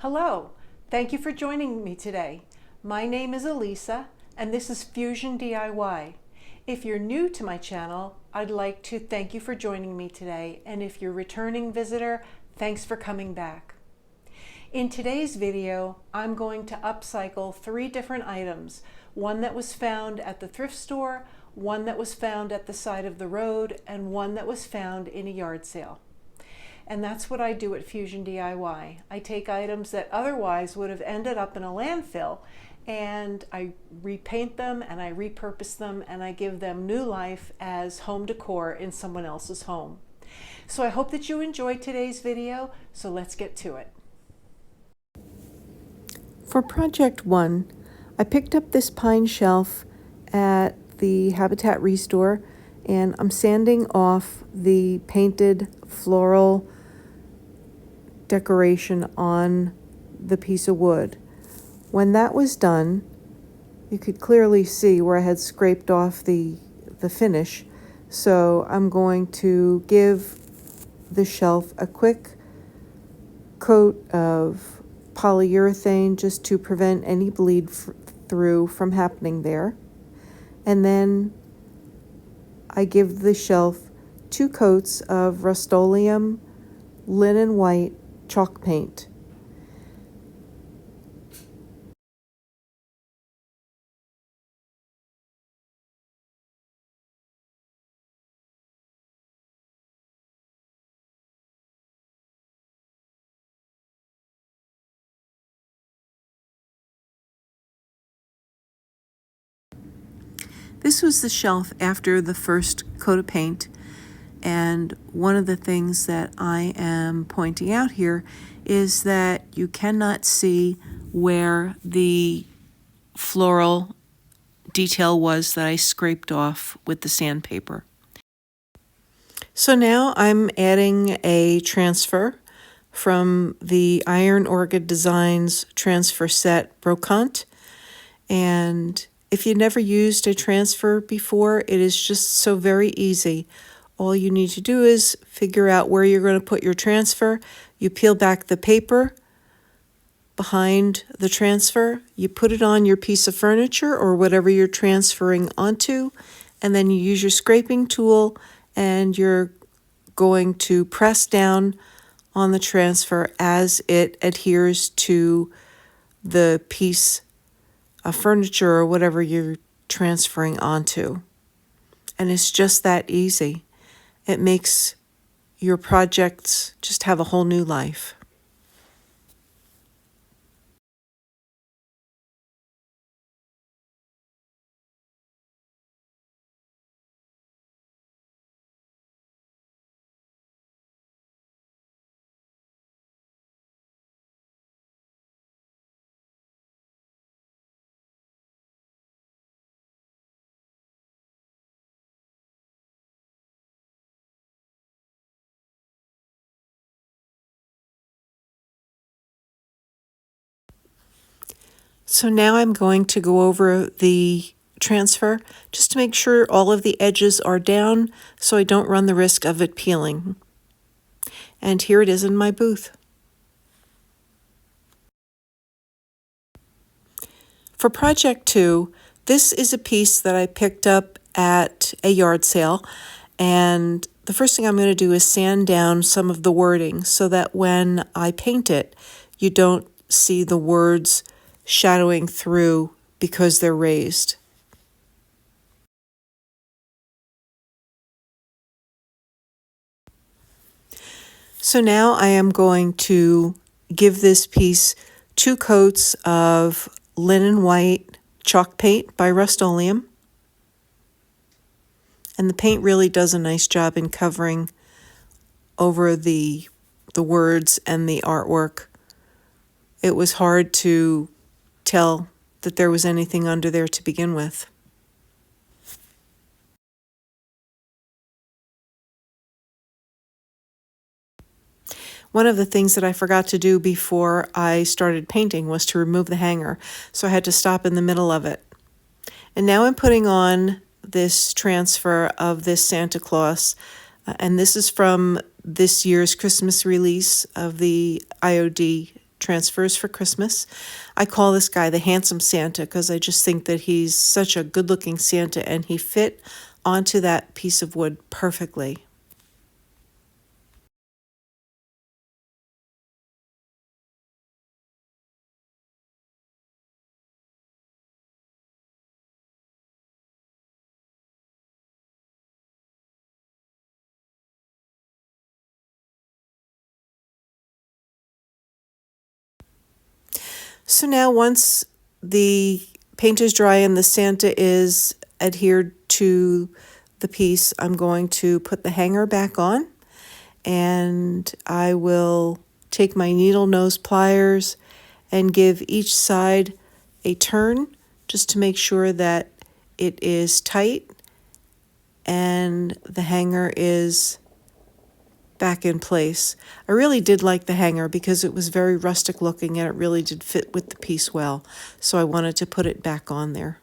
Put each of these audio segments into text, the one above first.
Hello, thank you for joining me today. My name is Elisa and this is Fusion DIY. If you're new to my channel, I'd like to thank you for joining me today, and if you're a returning visitor, thanks for coming back. In today's video, I'm going to upcycle 3 different items, one that was found at the thrift store, one that was found at the side of the road, and one that was found in a yard sale. And that's what I do at Fusion DIY. I take items that otherwise would have ended up in a landfill and I repaint them and I repurpose them and I give them new life as home decor in someone else's home. So I hope that you enjoyed today's video, so let's get to it. For project 1, I picked up this pine shelf at the Habitat Restore and I'm sanding off the painted floral decoration on the piece of wood. When that was done, you could clearly see where I had scraped off the finish. So I'm going to give the shelf a quick coat of polyurethane just to prevent any bleed through from happening there. And then I give the shelf 2 coats of Rust-Oleum linen white chalk paint. This was the shelf after the first coat of paint. And one of the things that I am pointing out here is that you cannot see where the floral detail was that I scraped off with the sandpaper. So now I'm adding a transfer from the Iron Orchid Designs transfer set brocante. And if you never used a transfer before, it is just so very easy. All you need to do is figure out where you're going to put your transfer. You peel back the paper behind the transfer. You put it on your piece of furniture or whatever you're transferring onto, and then you use your scraping tool and you're going to press down on the transfer as it adheres to the piece of furniture or whatever you're transferring onto. And it's just that easy. It makes your projects just have a whole new life. So now I'm going to go over the transfer just to make sure all of the edges are down so I don't run the risk of it peeling. And here it is in my booth. For project 2, this is a piece that I picked up at a yard sale, and the first thing I'm going to do is sand down some of the wording so that when I paint it, you don't see the words shadowing through because they're raised. So now I am going to give this piece 2 coats of linen white chalk paint by Rust-Oleum. And the paint really does a nice job in covering over the words and the artwork. It was hard to tell that there was anything under there to begin with. One of the things that I forgot to do before I started painting was to remove the hanger, so I had to stop in the middle of it. And now I'm putting on this transfer of this Santa Claus, and this is from this year's Christmas release of the IOD transfers for Christmas. I call this guy the handsome Santa because I just think that he's such a good-looking Santa, and he fit onto that piece of wood perfectly. So now once the paint is dry and the Santa is adhered to the piece, I'm going to put the hanger back on, and I will take my needle nose pliers and give each side a turn just to make sure that it is tight and the hanger is back in place. I really did like the hanger because it was very rustic looking and it really did fit with the piece well, so I wanted to put it back on there.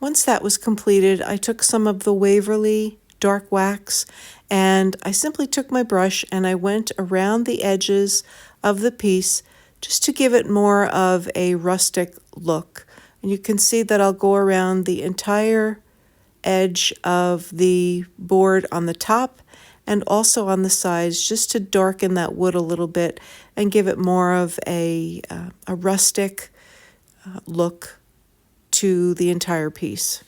Once that was completed, I took some of the Waverly dark wax and I simply took my brush and I went around the edges of the piece just to give it more of a rustic look. And you can see that I'll go around the entire edge of the board on the top and also on the sides just to darken that wood a little bit and give it more of a rustic look to the entire piece.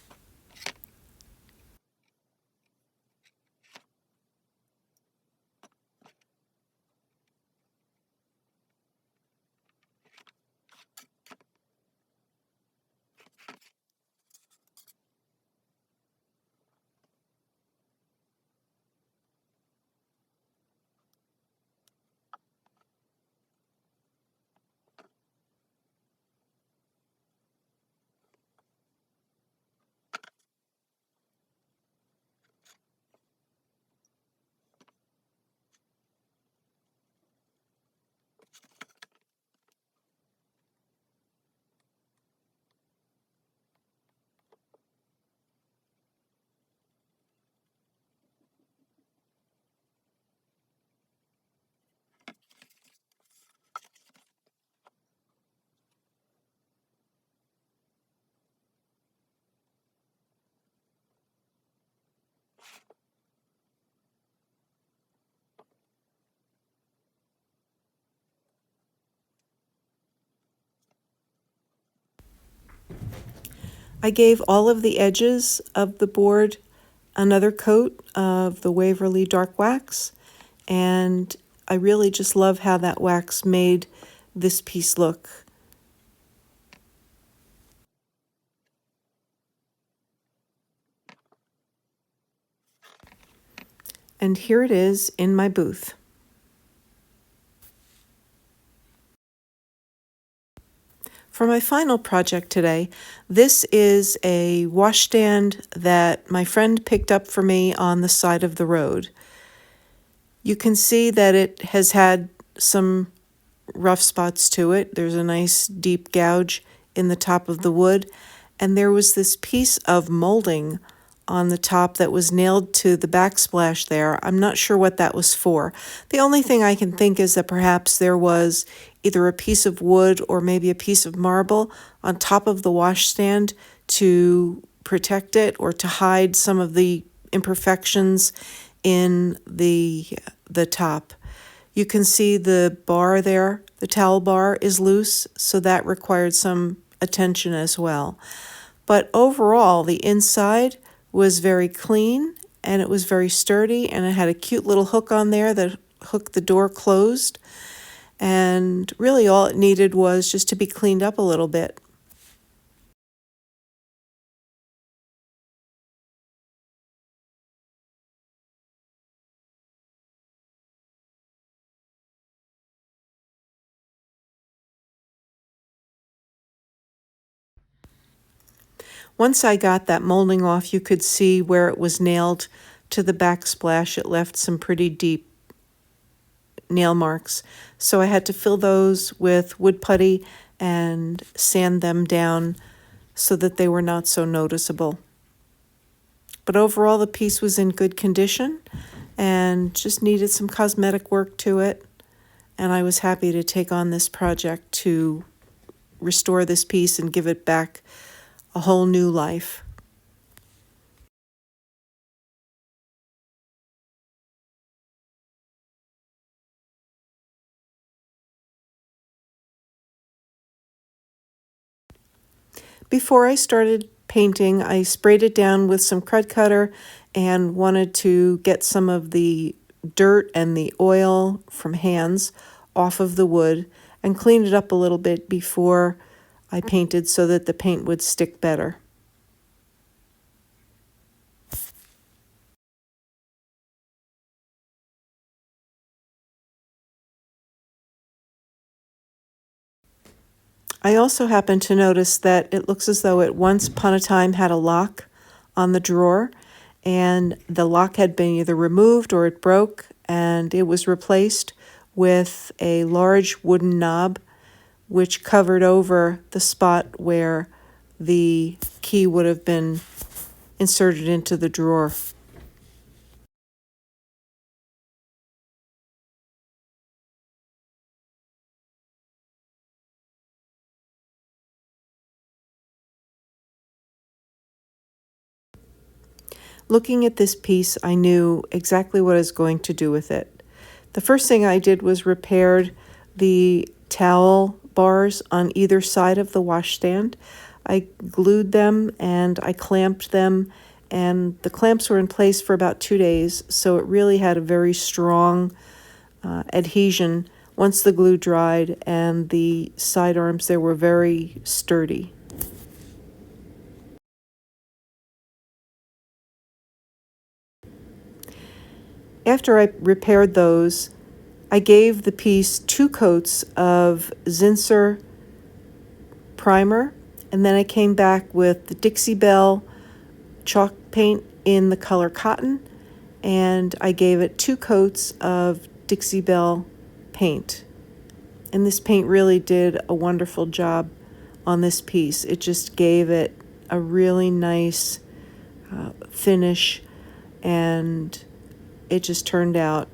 I gave all of the edges of the board another coat of the Waverly dark wax, and I really just love how that wax made this piece look. And here it is in my booth. For my final project today, this is a washstand that my friend picked up for me on the side of the road. You can see that it has had some rough spots to it. There's a nice deep gouge in the top of the wood, and there was this piece of molding on the top that was nailed to the backsplash there. I'm not sure what that was for. The only thing I can think is that perhaps there was either a piece of wood or maybe a piece of marble on top of the washstand to protect it or to hide some of the imperfections in the top. You can see the bar there, the towel bar is loose, so that required some attention as well. But overall, the inside was very clean and it was very sturdy, and it had a cute little hook on there that hooked the door closed. And really all it needed was just to be cleaned up a little bit. Once I got that molding off, you could see where it was nailed to the backsplash. It left some pretty deep nail marks. So I had to fill those with wood putty and sand them down so that they were not so noticeable. But overall, the piece was in good condition and just needed some cosmetic work to it. And I was happy to take on this project to restore this piece and give it back a whole new life. Before I started painting, I sprayed it down with some crud cutter and wanted to get some of the dirt and the oil from hands off of the wood and clean it up a little bit before I painted so that the paint would stick better. I also happened to notice that it looks as though it once upon a time had a lock on the drawer, and the lock had been either removed or it broke, and it was replaced with a large wooden knob which covered over the spot where the key would have been inserted into the drawer. Looking at this piece, I knew exactly what I was going to do with it. The first thing I did was repaired the towel bars on either side of the washstand. I glued them and I clamped them, and the clamps were in place for about 2 days, so it really had a very strong adhesion once the glue dried, and the side arms there were very sturdy. After I repaired those, I gave the piece 2 coats of Zinsser primer, and then I came back with the Dixie Belle chalk paint in the color cotton, and I gave it 2 coats of Dixie Belle paint. And this paint really did a wonderful job on this piece. It just gave it a really nice finish, and it just turned out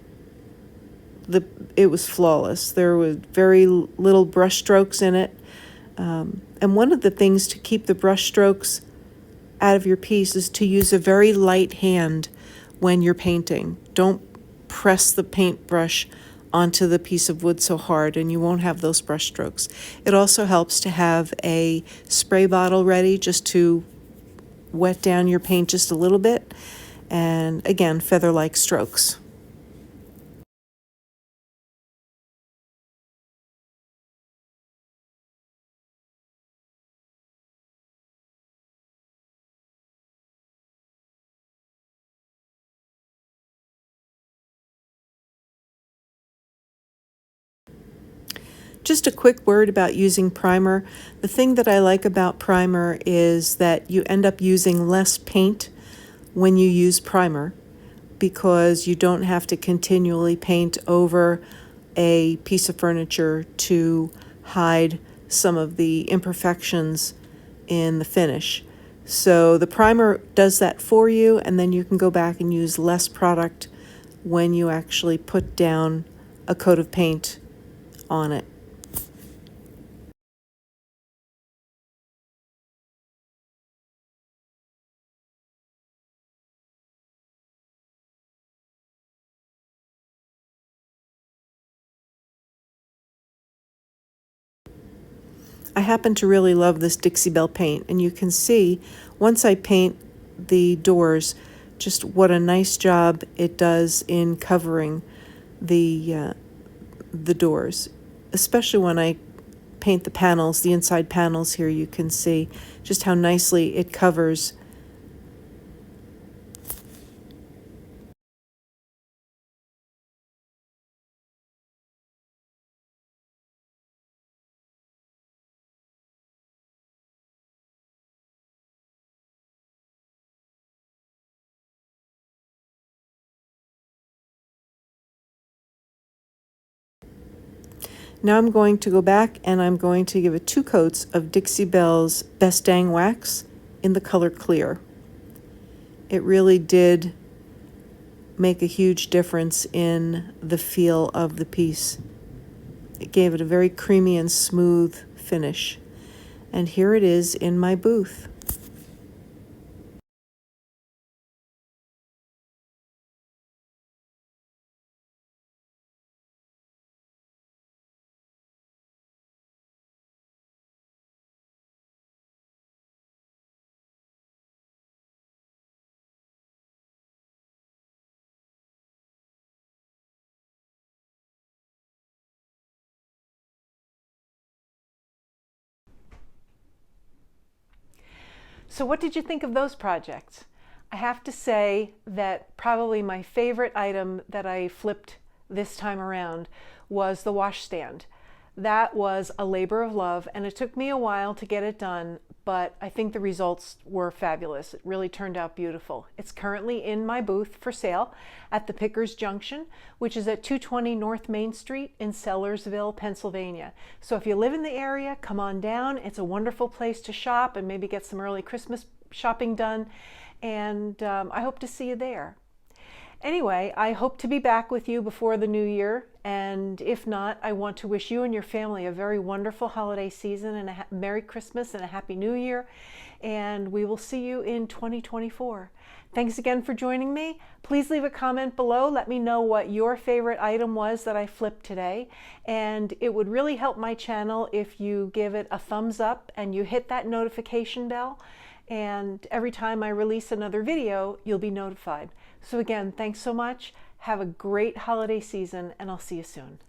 it was flawless. There was very little brush strokes in it. And one of the things to keep the brush strokes out of your piece is to use a very light hand when you're painting. Don't press the paintbrush onto the piece of wood so hard, and you won't have those brush strokes. It also helps to have a spray bottle ready just to wet down your paint just a little bit. And again, feather-like strokes. Just a quick word about using primer. The thing that I like about primer is that you end up using less paint when you use primer, because you don't have to continually paint over a piece of furniture to hide some of the imperfections in the finish. So the primer does that for you, and then you can go back and use less product when you actually put down a coat of paint on it. I happen to really love this Dixie Belle paint, and you can see once I paint the doors just what a nice job it does in covering the doors, especially when I paint the panels, the inside panels here. You can see just how nicely it covers. Now I'm going to go back and I'm going to give it 2 coats of Dixie Belle's Best Dang Wax in the color Clear. It really did make a huge difference in the feel of the piece. It gave it a very creamy and smooth finish. And here it is in my booth. So what did you think of those projects? I have to say that probably my favorite item that I flipped this time around was the washstand. That was a labor of love, and it took me a while to get it done, but I think the results were fabulous. It really turned out beautiful. It's currently in my booth for sale at the Pickers Junction, which is at 220 North Main Street in Sellersville, Pennsylvania. So if you live in the area, come on down. It's a wonderful place to shop and maybe get some early Christmas shopping done, and I hope to see you there. Anyway, I hope to be back with you before the new year, and if not, I want to wish you and your family a very wonderful holiday season and a Merry Christmas and a Happy New Year, and we will see you in 2024. Thanks again for joining me. Please leave a comment below. Let me know what your favorite item was that I flipped today, and it would really help my channel if you give it a thumbs up and you hit that notification bell, and every time I release another video, you'll be notified. So again, thanks so much. Have a great holiday season, and I'll see you soon.